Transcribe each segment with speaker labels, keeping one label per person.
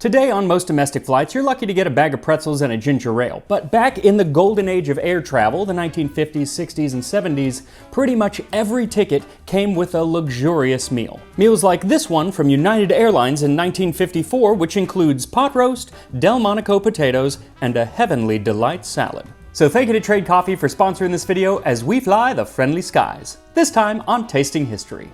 Speaker 1: Today, on most domestic flights, you're lucky to get a bag of pretzels and a ginger ale. But back in the golden age of air travel, the 1950s, 60s, and 70s, pretty much every ticket came with a luxurious meal. Meals like this one from United Airlines in 1954, which includes pot roast, Delmonico potatoes, and a heavenly delight salad. So thank you to Trade Coffee for sponsoring this video as we fly the friendly skies. This time on Tasting History.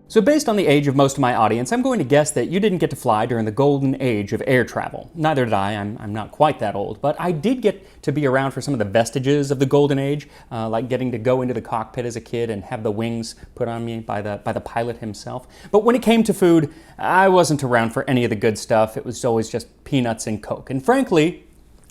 Speaker 1: So based on the age of most of my audience, I'm going to guess that you didn't get to fly during the golden age of air travel. Neither did I, I'm not quite that old, but I did get to be around for some of the vestiges of the golden age, like getting to go into the cockpit as a kid and have the wings put on me by the pilot himself. But when it came to food, I wasn't around for any of the good stuff. It was always just peanuts and Coke. And frankly,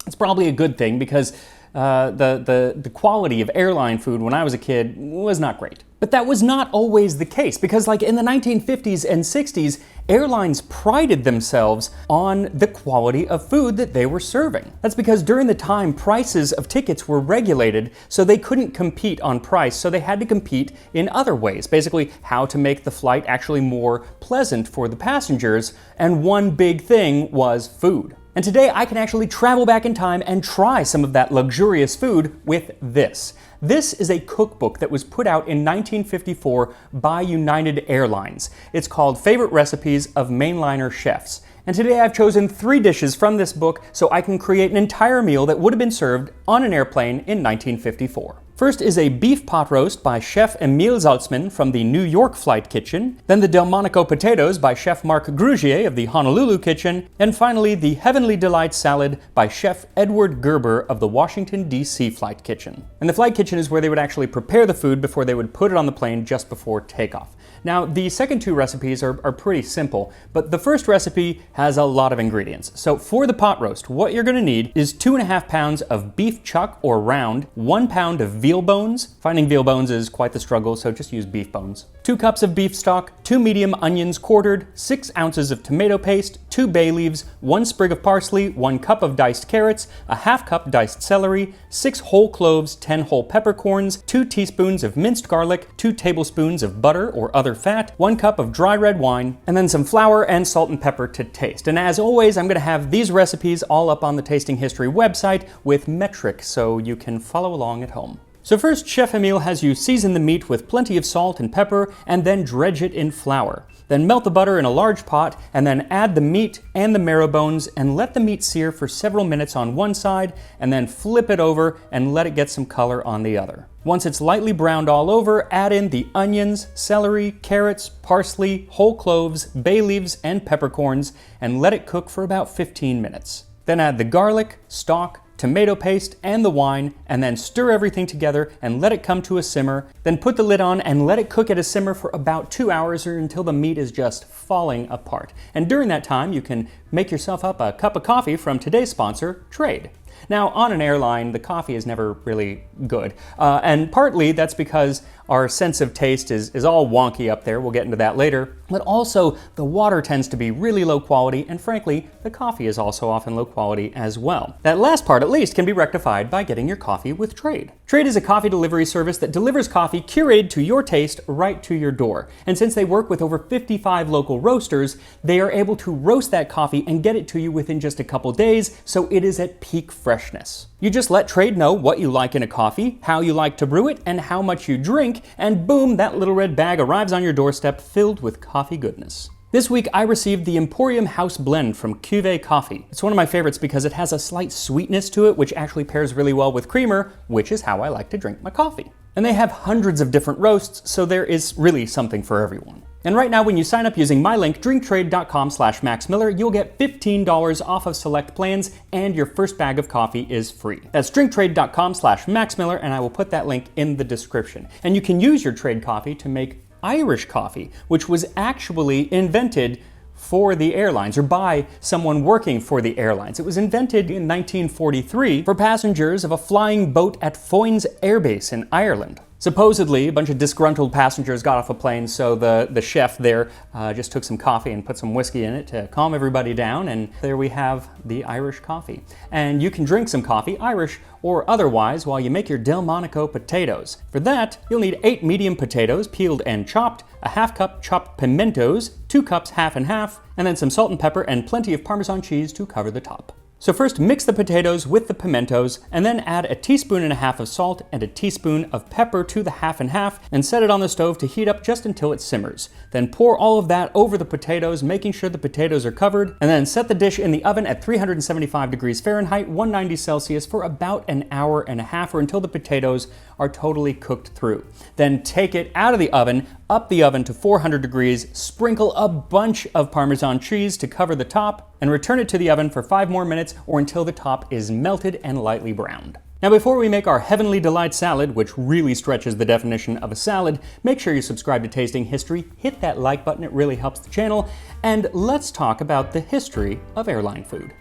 Speaker 1: it's probably a good thing because the quality of airline food when I was a kid was not great. But that was not always the case, because like in the 1950s and 60s, airlines prided themselves on the quality of food that they were serving. That's because during the time, prices of tickets were regulated, so they couldn't compete on price, so they had to compete in other ways. Basically, how to make the flight actually more pleasant for the passengers, and one big thing was food. And today I can actually travel back in time and try some of that luxurious food with this. This is a cookbook that was put out in 1954 by United Airlines. It's called Favorite Recipes of Mainliner Chefs. And today I've chosen 3 dishes from this book so I can create an entire meal that would have been served on an airplane in 1954. First is a beef pot roast by Chef Emile Saltzman from the New York Flight Kitchen, then the Delmonico potatoes by Chef Marc Grugier of the Honolulu Kitchen, and finally the Heavenly Delight salad by Chef Edward Gerber of the Washington, D.C. Flight Kitchen. And the Flight Kitchen is where they would actually prepare the food before they would put it on the plane just before takeoff. Now, the second 2 recipes are pretty simple, but the first recipe has a lot of ingredients. So for the pot roast, what you're going to need is 2.5 pounds of beef chuck or round, 1 pound of veal bones. Finding veal bones is quite the struggle, so just use beef bones. 2 cups of beef stock, 2 medium onions quartered, 6 ounces of tomato paste, 2 bay leaves, 1 sprig of parsley, 1 cup of diced carrots, a ½ cup diced celery, 6 whole cloves, 10 whole peppercorns, 2 teaspoons of minced garlic, 2 tablespoons of butter or other fat, 1 cup of dry red wine, and then some flour and salt and pepper to taste. And as always, I'm going to have these recipes all up on the Tasting History website with metrics so you can follow along at home. So first, Chef Emile has you season the meat with plenty of salt and pepper and then dredge it in flour. Then melt the butter in a large pot and then add the meat and the marrow bones and let the meat sear for several minutes on one side and then flip it over and let it get some color on the other. Once it's lightly browned all over, add in the onions, celery, carrots, parsley, whole cloves, bay leaves, and peppercorns and let it cook for about 15 minutes. Then add the garlic, stock, tomato paste, and the wine, and then stir everything together and let it come to a simmer. Then put the lid on and let it cook at a simmer for about 2 hours or until the meat is just falling apart. And during that time, you can make yourself up a cup of coffee from today's sponsor, Trade. Now, on an airline, the coffee is never really good. And partly that's because our sense of taste is all wonky up there. We'll get into that later. But also, the water tends to be really low quality, and frankly, the coffee is also often low quality as well. That last part, at least, can be rectified by getting your coffee with Trade. Trade is a coffee delivery service that delivers coffee curated to your taste right to your door. And since they work with over 55 local roasters, they are able to roast that coffee and get it to you within just a couple days, so it is at peak freshness. You just let Trade know what you like in a coffee, how you like to brew it, and how much you drink, and boom, that little red bag arrives on your doorstep filled with coffee goodness. This week I received the Emporium House Blend from WWII Coffee. It's one of my favorites because it has a slight sweetness to it, which actually pairs really well with creamer, which is how I like to drink my coffee. And they have hundreds of different roasts, so there is really something for everyone. And right now, when you sign up using my link, drinktrade.com/MaxMiller, you'll get $15 off of select plans and your first bag of coffee is free. That's drinktrade.com/MaxMiller, and I will put that link in the description. And you can use your Trade coffee to make Irish coffee, which was actually invented for the airlines, or by someone working for the airlines. It was invented in 1943 for passengers of a flying boat at Foynes Air Base in Ireland. Supposedly, a bunch of disgruntled passengers got off a plane, so the chef there just took some coffee and put some whiskey in it to calm everybody down, and there we have the Irish coffee. And you can drink some coffee, Irish or otherwise, while you make your Delmonico potatoes. For that, you'll need 8 medium potatoes, peeled and chopped, a half cup chopped pimentos, 2 cups half and half, and then some salt and pepper and plenty of Parmesan cheese to cover the top. So first, mix the potatoes with the pimentos, and then add a teaspoon and a half of salt and a teaspoon of pepper to the half and half, and set it on the stove to heat up just until it simmers. Then pour all of that over the potatoes, making sure the potatoes are covered, and then set the dish in the oven at 375 degrees Fahrenheit, 190 Celsius for about an hour and a half, or until the potatoes are totally cooked through. Then take it out of the oven, up the oven to 400 degrees, sprinkle a bunch of Parmesan cheese to cover the top, and return it to the oven for 5 more minutes or until the top is melted and lightly browned. Now before we make our Heavenly Delight salad, which really stretches the definition of a salad, make sure you subscribe to Tasting History, hit that like button, it really helps the channel, and let's talk about the history of airline food.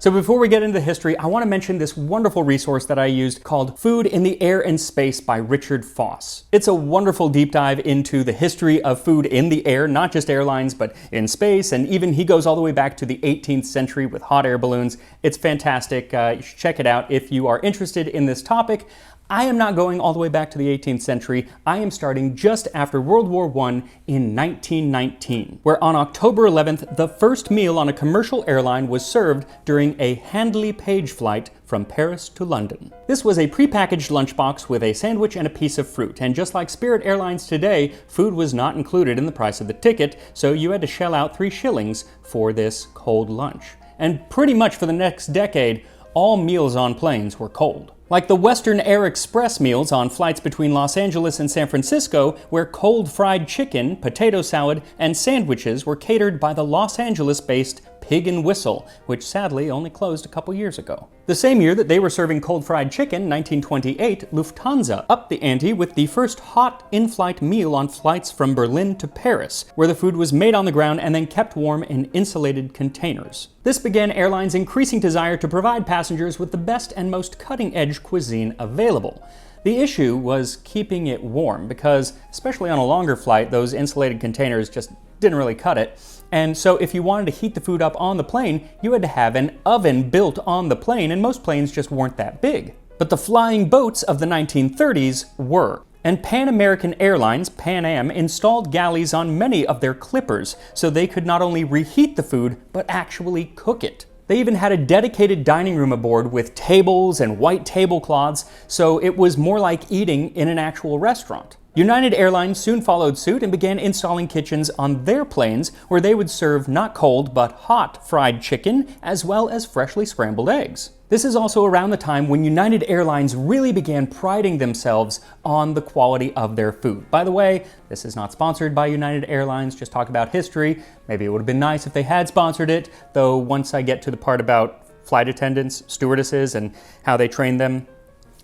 Speaker 1: So before we get into the history, I want to mention this wonderful resource that I used called Food in the Air and Space by Richard Foss. It's a wonderful deep dive into the history of food in the air, not just airlines, but in space, and even he goes all the way back to the 18th century with hot air balloons. It's fantastic. You should check it out if you are interested in this topic. I am not going all the way back to the 18th century. I am starting just after World War I in 1919, where on October 11th, the first meal on a commercial airline was served during a Handley Page flight from Paris to London. This was a prepackaged lunchbox with a sandwich and a piece of fruit, and just like Spirit Airlines today, food was not included in the price of the ticket, so you had to shell out 3 shillings for this cold lunch. And pretty much for the next decade, all meals on planes were cold. Like the Western Air Express meals on flights between Los Angeles and San Francisco, where cold fried chicken, potato salad, and sandwiches were catered by the Los Angeles-based Pig and Whistle, which sadly only closed a couple years ago. The same year that they were serving cold fried chicken, 1928, Lufthansa upped the ante with the first hot in-flight meal on flights from Berlin to Paris, where the food was made on the ground and then kept warm in insulated containers. This began airlines' increasing desire to provide passengers with the best and most cutting-edge cuisine available. The issue was keeping it warm because, especially on a longer flight, those insulated containers just didn't really cut it. And so if you wanted to heat the food up on the plane, you had to have an oven built on the plane, and most planes just weren't that big. But the flying boats of the 1930s were. And Pan American Airlines, Pan Am, installed galleys on many of their clippers so they could not only reheat the food, but actually cook it. They even had a dedicated dining room aboard with tables and white tablecloths, so it was more like eating in an actual restaurant. United Airlines soon followed suit and began installing kitchens on their planes where they would serve not cold but hot fried chicken as well as freshly scrambled eggs. This is also around the time when United Airlines really began priding themselves on the quality of their food. By the way, this is not sponsored by United Airlines, just talk about history. Maybe it would have been nice if they had sponsored it, though once I get to the part about flight attendants, stewardesses, and how they train them,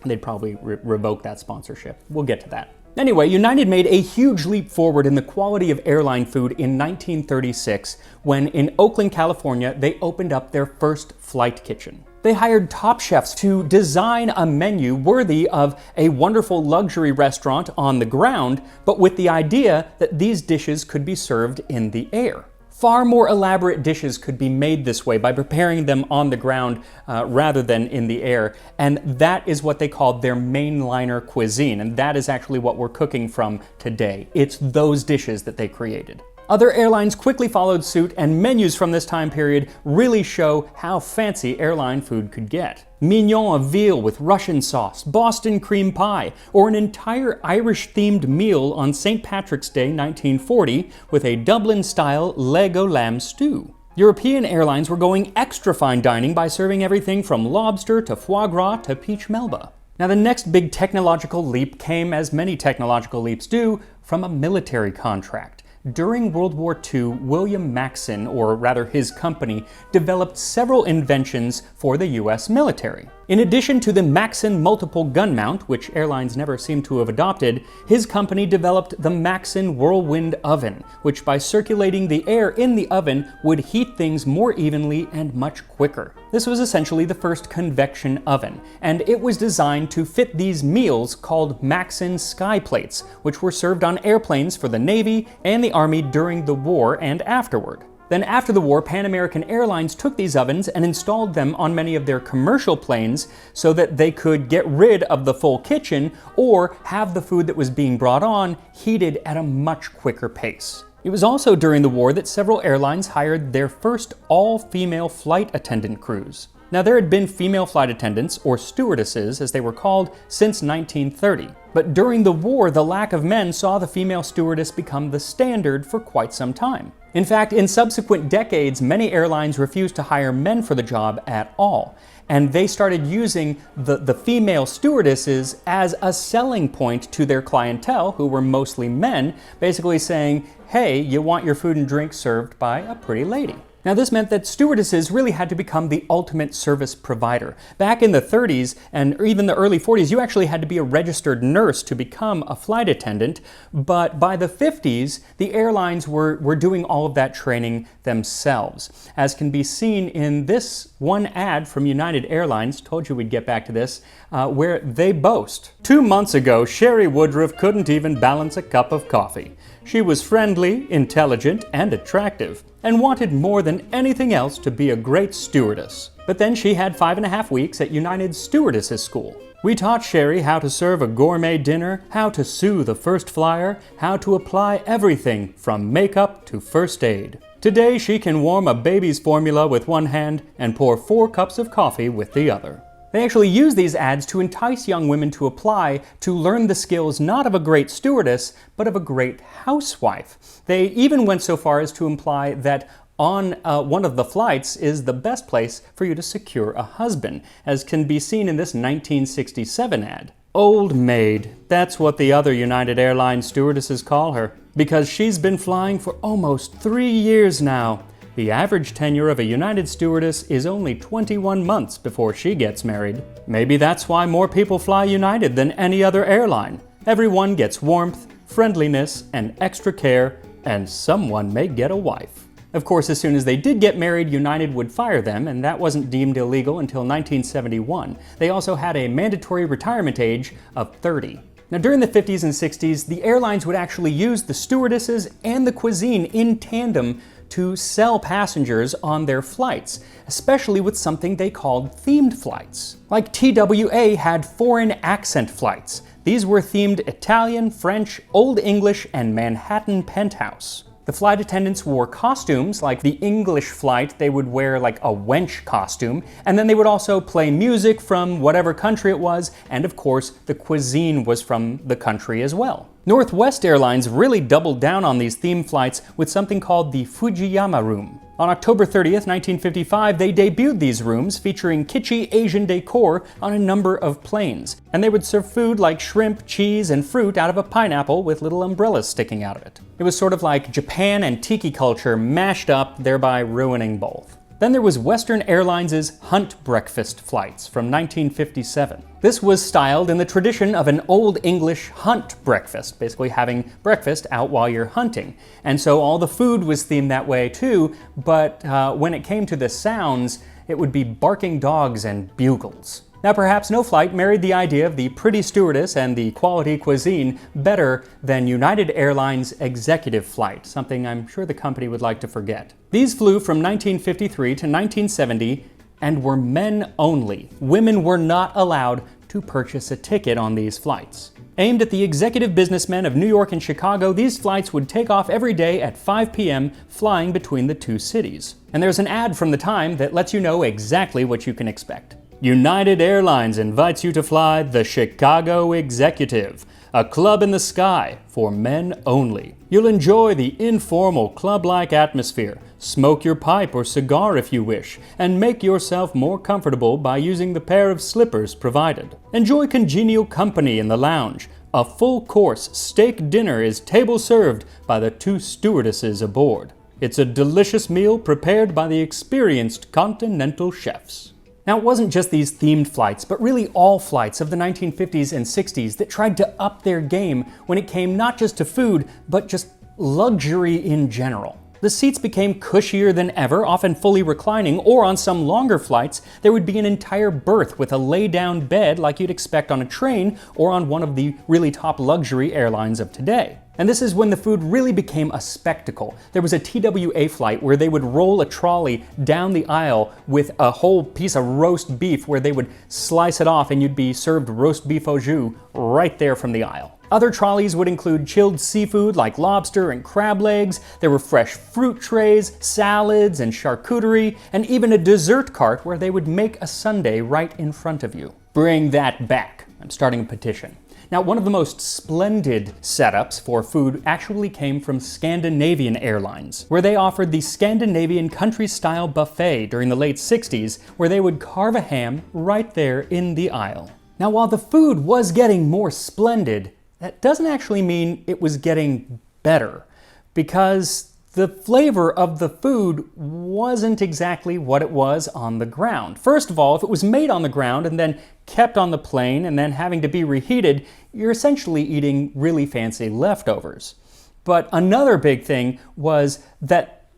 Speaker 1: they'd probably revoke that sponsorship. We'll get to that. Anyway, United made a huge leap forward in the quality of airline food in 1936 when in Oakland, California, they opened up their first flight kitchen. They hired top chefs to design a menu worthy of a wonderful luxury restaurant on the ground, but with the idea that these dishes could be served in the air. Far more elaborate dishes could be made this way by preparing them on the ground rather than in the air, and that is what they called their Mainliner cuisine, and that is actually what we're cooking from today. It's those dishes that they created. Other airlines quickly followed suit, and menus from this time period really show how fancy airline food could get. Mignon of veal with Russian sauce, Boston cream pie, or an entire Irish-themed meal on St. Patrick's Day 1940 with a Dublin-style leg o' lamb stew. European airlines were going extra fine dining by serving everything from lobster to foie gras to peach melba. Now the next big technological leap came, as many technological leaps do, from a military contract. During World War II, William Maxon, or rather his company, developed several inventions for the US military. In addition to the Maxim multiple gun mount, which airlines never seem to have adopted, his company developed the Maxim whirlwind oven, which by circulating the air in the oven would heat things more evenly and much quicker. This was essentially the first convection oven, and it was designed to fit these meals called Maxim sky plates, which were served on airplanes for the Navy and the Army during the war and afterward. Then after the war, Pan American Airlines took these ovens and installed them on many of their commercial planes so that they could get rid of the full kitchen or have the food that was being brought on heated at a much quicker pace. It was also during the war that several airlines hired their first all-female flight attendant crews. Now, there had been female flight attendants, or stewardesses as they were called, since 1930. But during the war, the lack of men saw the female stewardess become the standard for quite some time. In fact, in subsequent decades, many airlines refused to hire men for the job at all. And they started using the female stewardesses as a selling point to their clientele, who were mostly men, basically saying, hey, you want your food and drink served by a pretty lady. Now, this meant that stewardesses really had to become the ultimate service provider. Back in the 30s and even the early 40s, you actually had to be a registered nurse to become a flight attendant, but by the 50s, the airlines were doing all of that training themselves. As can be seen in this one ad from United Airlines, told you we'd get back to this, where they boast. 2 months ago, Sherry Woodruff couldn't even balance a cup of coffee. She was friendly, intelligent, and attractive, and wanted more than anything else to be a great stewardess. But then she had 5.5 weeks at United's Stewardesses School. We taught Sherry how to serve a gourmet dinner, how to soothe a first flyer, how to apply everything from makeup to first aid. Today she can warm a baby's formula with one hand and pour 4 cups of coffee with the other. They actually use these ads to entice young women to apply to learn the skills not of a great stewardess, but of a great housewife. They even went so far as to imply that on one of the flights is the best place for you to secure a husband, as can be seen in this 1967 ad. Old maid, that's what the other United Airlines stewardesses call her, because she's been flying for almost 3 years now. The average tenure of a United stewardess is only 21 months before she gets married. Maybe that's why more people fly United than any other airline. Everyone gets warmth, friendliness, and extra care, and someone may get a wife. Of course, as soon as they did get married, United would fire them, and that wasn't deemed illegal until 1971. They also had a mandatory retirement age of 30. Now, during the 50s and 60s, the airlines would actually use the stewardesses and the cuisine in tandem to sell passengers on their flights, especially with something they called themed flights. Like TWA had foreign accent flights. These were themed Italian, French, Old English, and Manhattan Penthouse. The flight attendants wore costumes. Like the English flight, they would wear like a wench costume, and then they would also play music from whatever country it was, and of course, the cuisine was from the country as well. Northwest Airlines really doubled down on these theme flights with something called the Fujiyama Room. On October 30th, 1955, they debuted these rooms featuring kitschy Asian decor on a number of planes, and they would serve food like shrimp, cheese, and fruit out of a pineapple with little umbrellas sticking out of it. It was sort of like Japan and tiki culture mashed up, thereby ruining both. Then there was Western Airlines' Hunt Breakfast flights from 1957. This was styled in the tradition of an Old English hunt breakfast, basically having breakfast out while you're hunting. And so all the food was themed that way too, but when it came to the sounds, it would be barking dogs and bugles. Now, perhaps no flight married the idea of the pretty stewardess and the quality cuisine better than United Airlines' executive flight, something I'm sure the company would like to forget. These flew from 1953 to 1970 and were men only. Women were not allowed to purchase a ticket on these flights. Aimed at the executive businessmen of New York and Chicago, these flights would take off every day at 5 p.m., flying between the two cities. And there's an ad from the time that lets you know exactly what you can expect. United Airlines invites you to fly the Chicago Executive, a club in the sky for men only. You'll enjoy the informal club-like atmosphere, smoke your pipe or cigar if you wish, and make yourself more comfortable by using the pair of slippers provided. Enjoy congenial company in the lounge. A full-course steak dinner is table served by the 2 stewardesses aboard. It's a delicious meal prepared by the experienced continental chefs. Now, it wasn't just these themed flights, but really all flights of the 1950s and 60s that tried to up their game when it came not just to food, but just luxury in general. The seats became cushier than ever, often fully reclining, or on some longer flights, there would be an entire berth with a lay-down bed like you'd expect on a train or on one of the really top luxury airlines of today. And this is when the food really became a spectacle. There was a TWA flight where they would roll a trolley down the aisle with a whole piece of roast beef where they would slice it off and you'd be served roast beef au jus right there from the aisle. Other trolleys would include chilled seafood like lobster and crab legs. There were fresh fruit trays, salads and charcuterie, and even a dessert cart where they would make a sundae right in front of you. Bring that back. I'm starting a petition. Now, one of the most splendid setups for food actually came from Scandinavian Airlines, where they offered the Scandinavian country-style buffet during the late 60s, where they would carve a ham right there in the aisle. Now, while the food was getting more splendid, that doesn't actually mean it was getting better, because the flavor of the food wasn't exactly what it was on the ground. First of all, if it was made on the ground and then kept on the plane and then having to be reheated, you're essentially eating really fancy leftovers. But another big thing was that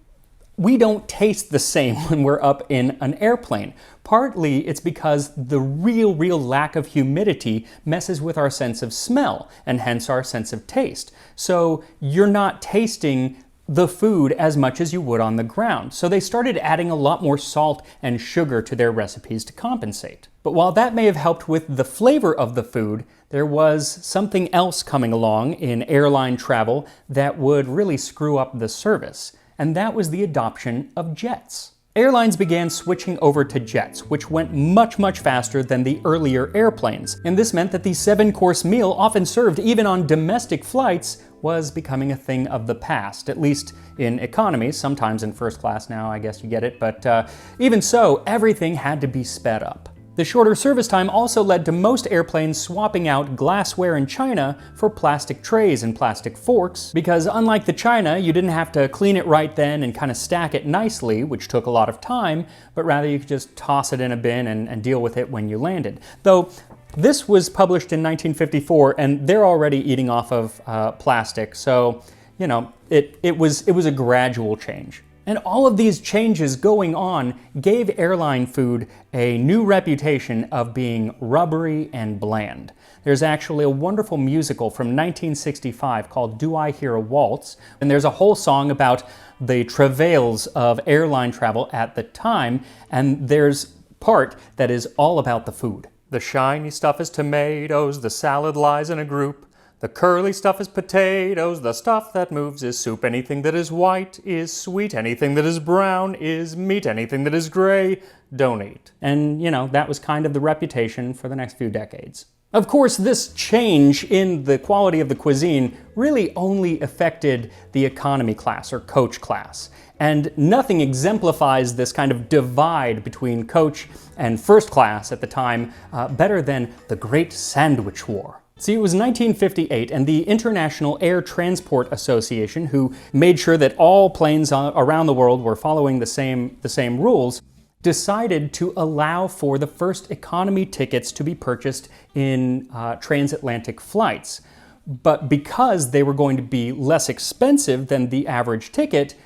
Speaker 1: we don't taste the same when we're up in an airplane. Partly it's because the real lack of humidity messes with our sense of smell and hence our sense of taste. So you're not tasting the food as much as you would on the ground. So they started adding a lot more salt and sugar to their recipes to compensate. But while that may have helped with the flavor of the food, there was something else coming along in airline travel that would really screw up the service, and that was the adoption of jets. Airlines began switching over to jets, which went much faster than the earlier airplanes, and this meant that the 7-course meal often served even on domestic flights was becoming a thing of the past, at least in economy. Sometimes in first class now, I guess you get it, but even so, everything had to be sped up. The shorter service time also led to most airplanes swapping out glassware and china for plastic trays and plastic forks, because unlike the china, you didn't have to clean it right then and kind of stack it nicely, which took a lot of time, but rather you could just toss it in a bin and deal with it when you landed. Though this was published in 1954, and they're already eating off of plastic, so, you know, it was a gradual change. And all of these changes going on gave airline food a new reputation of being rubbery and bland. There's actually a wonderful musical from 1965 called Do I Hear a Waltz? And there's a whole song about the travails of airline travel at the time, and there's part that is all about the food. The shiny stuff is tomatoes, the salad lies in a group. The curly stuff is potatoes, the stuff that moves is soup. Anything that is white is sweet, anything that is brown is meat, anything that is gray, don't eat. And, you know, that was kind of the reputation for the next few decades. Of course, this change in the quality of the cuisine really only affected the economy class or coach class. And nothing exemplifies this kind of divide between coach and first class at the time better than the Great Sandwich War. See, it was 1958, and the International Air Transport Association, who made sure that all planes around the world were following the same rules, decided to allow for the first economy tickets to be purchased in transatlantic flights. But because they were going to be less expensive than the average ticket,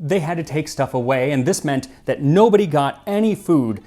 Speaker 1: they had to take stuff away, and this meant that nobody got any food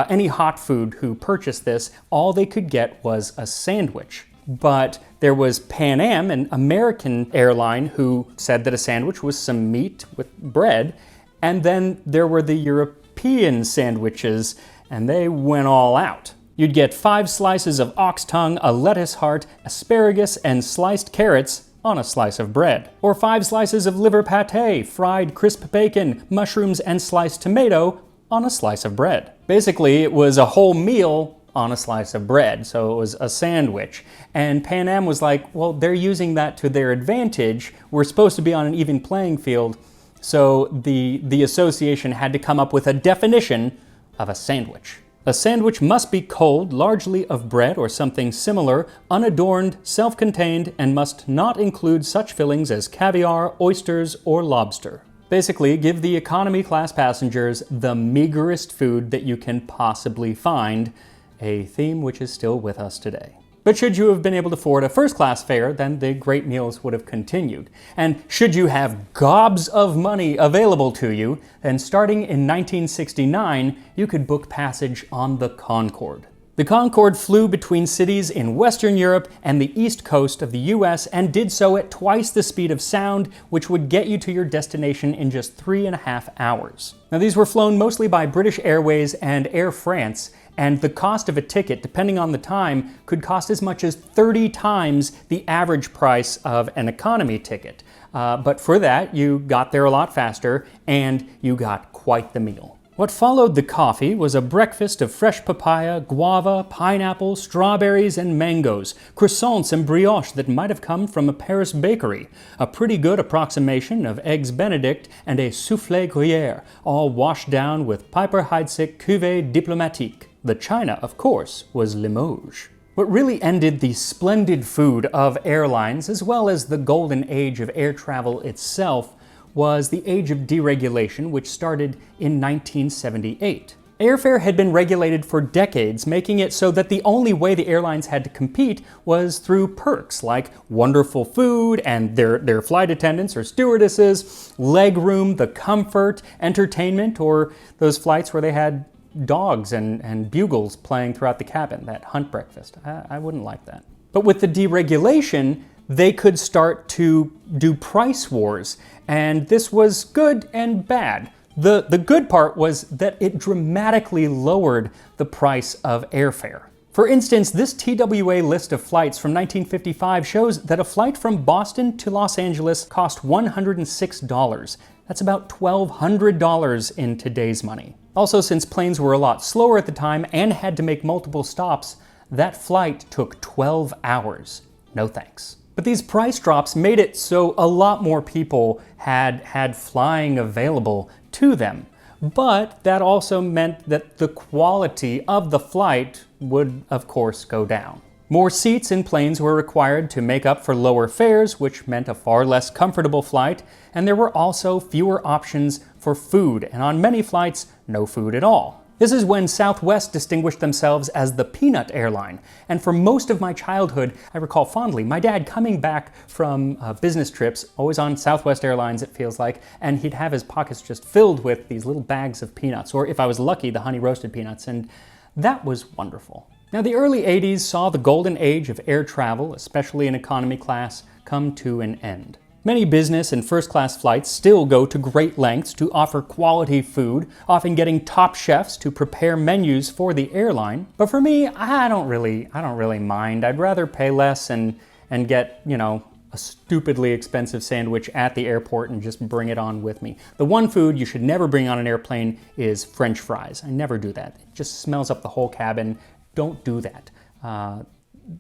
Speaker 1: any hot food who purchased this. All they could get was a sandwich. But there was Pan Am, an American airline, who said that a sandwich was some meat with bread, and then there were the European sandwiches, and they went all out. You'd get 5 slices of ox tongue, a lettuce heart, asparagus, and sliced carrots on a slice of bread. Or 5 slices of liver pate, fried crisp bacon, mushrooms, and sliced tomato on a slice of bread. Basically, it was a whole meal on a slice of bread, so it was a sandwich. And Pan Am was like, well, they're using that to their advantage. We're supposed to be on an even playing field, so the association had to come up with a definition of a sandwich. A sandwich must be cold, largely of bread or something similar, unadorned, self-contained, and must not include such fillings as caviar, oysters, or lobster. Basically, give the economy class passengers the meagerest food that you can possibly find, a theme which is still with us today. But should you have been able to afford a first-class fare, then the great meals would have continued. And should you have gobs of money available to you, then starting in 1969, you could book passage on the Concorde. The Concorde flew between cities in Western Europe and the east coast of the US and did so at twice the speed of sound, which would get you to your destination in just 3.5 hours. Now, these were flown mostly by British Airways and Air France, and the cost of a ticket, depending on the time, could cost as much as 30 times the average price of an economy ticket. But for that, you got there a lot faster, and you got quite the meal. What followed the coffee was a breakfast of fresh papaya, guava, pineapple, strawberries, and mangoes, croissants and brioche that might have come from a Paris bakery, a pretty good approximation of eggs Benedict, and a soufflé Gruyère, all washed down with Piper Heidsieck cuvée diplomatique. The china, of course, was Limoges. What really ended the splendid food of airlines, as well as the golden age of air travel itself, was the age of deregulation, which started in 1978. Airfare had been regulated for decades, making it so that the only way the airlines had to compete was through perks like wonderful food and their flight attendants or stewardesses, leg room, the comfort, entertainment, or those flights where they had dogs and bugles playing throughout the cabin, that hunt breakfast. I wouldn't like that. But with the deregulation, they could start to do price wars, and this was good and bad. The good part was that it dramatically lowered the price of airfare. For instance, this TWA list of flights from 1955 shows that a flight from Boston to Los Angeles cost $106. That's about $1,200 in today's money. Also, since planes were a lot slower at the time and had to make multiple stops, that flight took 12 hours. No thanks. But these price drops made it so a lot more people had flying available to them. But that also meant that the quality of the flight would, of course, go down. More seats in planes were required to make up for lower fares, which meant a far less comfortable flight, and there were also fewer options for food, and on many flights, no food at all. This is when Southwest distinguished themselves as the peanut airline, and for most of my childhood, I recall fondly my dad coming back from business trips, always on Southwest Airlines it feels like, and he'd have his pockets just filled with these little bags of peanuts, or if I was lucky, the honey roasted peanuts, and that was wonderful. Now, the early 80s saw the golden age of air travel, especially in economy class, come to an end. Many business and first-class flights still go to great lengths to offer quality food, often getting top chefs to prepare menus for the airline. But for me, I don't really mind. I'd rather pay less and get, a stupidly expensive sandwich at the airport and just bring it on with me. The one food you should never bring on an airplane is French fries. I never do that. It just smells up the whole cabin. Don't do that.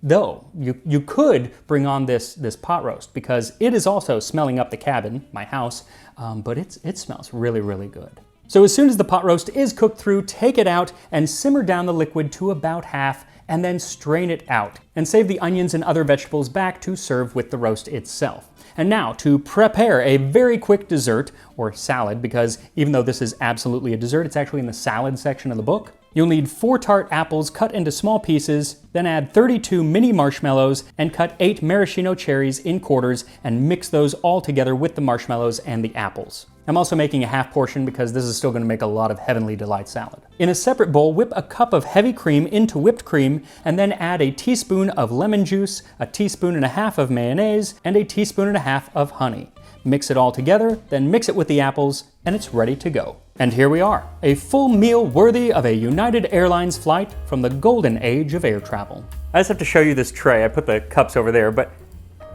Speaker 1: Though, you could bring on this pot roast because it is also smelling up the cabin, my house, but it smells really, really good. So as soon as the pot roast is cooked through, take it out and simmer down the liquid to about half and then strain it out and save the onions and other vegetables back to serve with the roast itself. And now to prepare a very quick dessert or salad, because even though this is absolutely a dessert, it's actually in the salad section of the book. You'll need 4 tart apples cut into small pieces, then add 32 mini marshmallows and cut 8 maraschino cherries in quarters and mix those all together with the marshmallows and the apples. I'm also making a half portion because this is still going to make a lot of Heavenly Delight salad. In a separate bowl, whip a cup of heavy cream into whipped cream and then add a teaspoon of lemon juice, a teaspoon and a half of mayonnaise, and a teaspoon and a half of honey. Mix it all together, then mix it with the apples, and it's ready to go. And here we are, a full meal worthy of a United Airlines flight from the golden age of air travel. I just have to show you this tray. I put the cups over there, but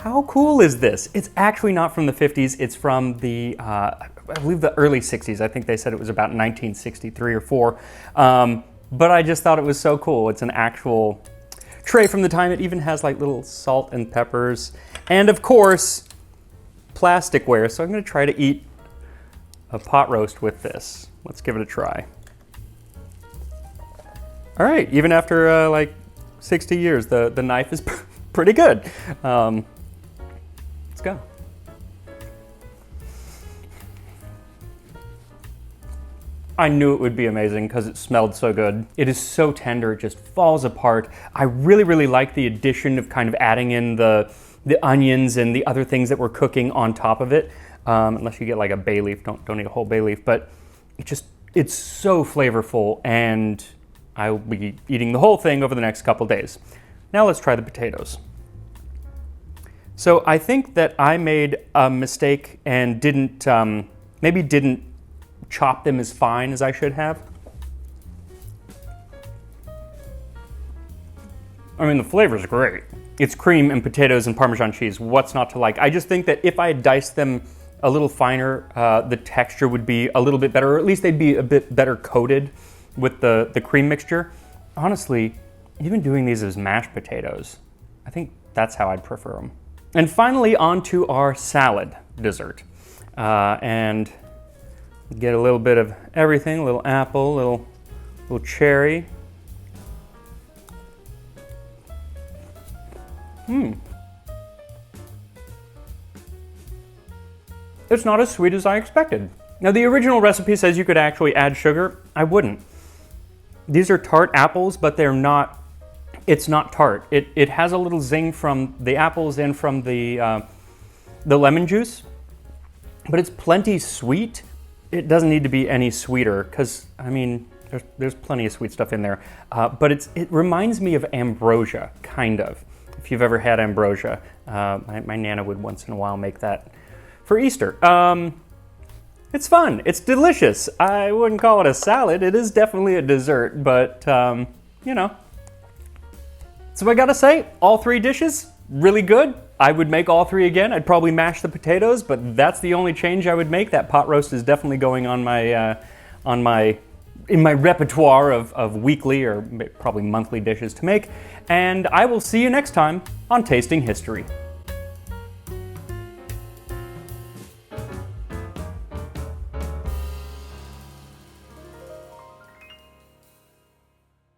Speaker 1: how cool is this? It's actually not from the 50s, it's from the, I believe the early 60s. I think they said it was about 1963 or 4. But I just thought it was so cool. It's an actual tray from the time. It even has like little salt and peppers. And of course, plasticware. So I'm gonna try to eat a pot roast with this. Let's give it a try. All right, even after like 60 years, the knife is pretty good. Let's go. I knew it would be amazing because it smelled so good. It is so tender, it just falls apart. I really, really like the addition of kind of adding in the onions and the other things that we're cooking on top of it. Unless you get like a bay leaf, don't eat a whole bay leaf, but it's so flavorful, and I will be eating the whole thing over the next couple days. Now let's try the potatoes. So I think that I made a mistake and maybe didn't chop them as fine as I should have. I mean, the flavor's great. It's cream and potatoes and Parmesan cheese. What's not to like? I just think that if I had diced them a little finer, the texture would be a little bit better, or at least they'd be a bit better coated with the cream mixture. Honestly, even doing these as mashed potatoes, I think that's how I'd prefer them. And finally, on to our salad dessert. And get a little bit of everything, a little apple, little cherry. It's not as sweet as I expected. Now, the original recipe says you could actually add sugar. I wouldn't. These are tart apples, but it's not tart. It has a little zing from the apples and from the lemon juice, but it's plenty sweet. It doesn't need to be any sweeter because, I mean, there's plenty of sweet stuff in there. But it reminds me of ambrosia, kind of. If you've ever had ambrosia, my Nana would once in a while make that for Easter. It's fun. It's delicious. I wouldn't call it a salad. It is definitely a dessert, but, you know. So I gotta say, all three dishes, really good. I would make all three again. I'd probably mash the potatoes, but that's the only change I would make. That pot roast is definitely going on in my repertoire of weekly or probably monthly dishes to make. And I will see you next time on Tasting History.